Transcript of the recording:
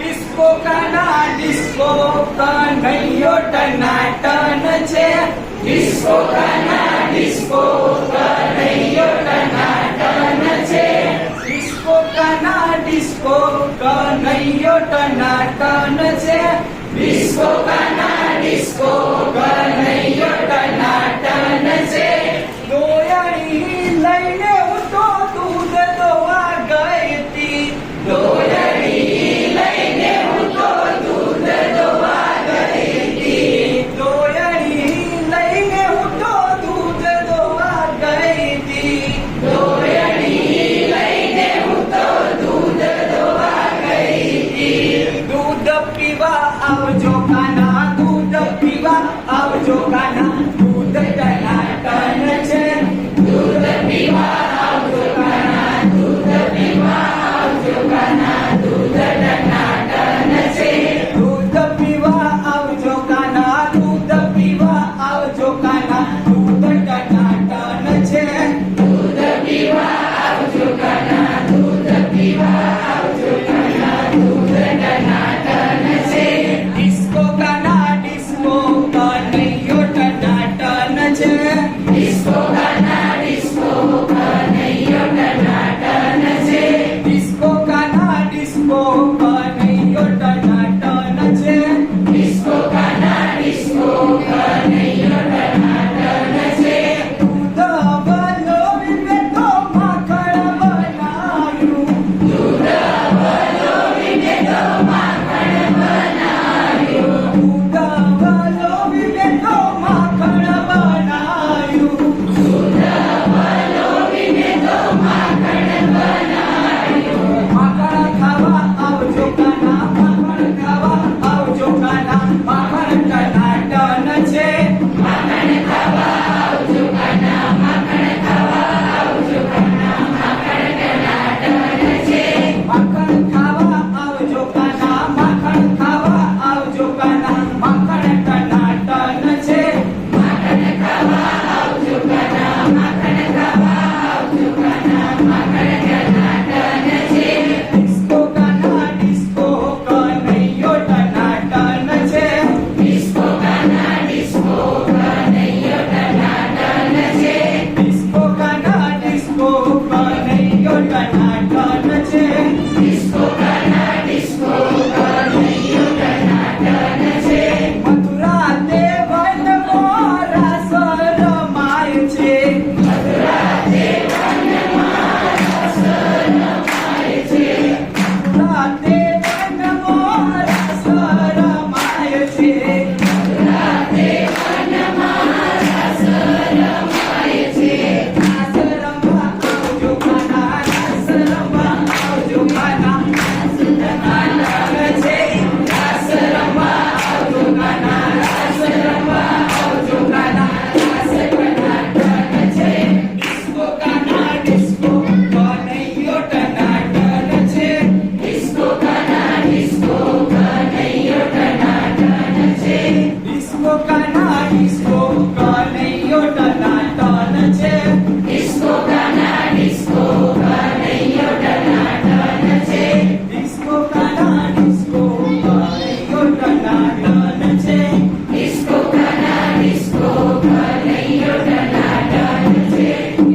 Disco કાના disco કનૈયો ટનાટન છે. Disco કાના disco કનૈયો ટનાટન છે. Disco કાના disco કનૈયો ટનાટન છે. ડિસ્કો કાના ડિસ્કો કનૈયો ટનાટન છે. દોયડી લઈને હું તો દૂધ દોવા ગઈ હતી. દોયડી લઈને હું તો દૂધ દોવા ગઈ હતી. દોયડી લઈને હું તો દૂધ દોવા ગઈ હતી. દોયડી લઈને હું તો દૂધ દોવા ગઈ હતી. દૂધ પીવા આવજો કાના, દૂધ પીવા આવજો કાના, દૂધ ટનાટન છે. દૂધ પીવા આવજો કાના, દૂધ પીવા આવજો કાના, દૂધ ટનાટન છે. દૂધ પીવા આવજો કાના, દૂધ પીવા આવજો કાના, દૂધ ટનાટન છે. દૂધ પીવા આવજો કાના, દૂધ પીવા આવજો કાના, દૂધ ટનાટન છે. ડિસ્કો કાના ડિસ્કો કનૈયો ટનાટન છે. ડિસ્કો કાના ડિસ્કો કનૈયો ટનાટન છે. ડિસ્કો કાના ડિસ્કો કનૈયો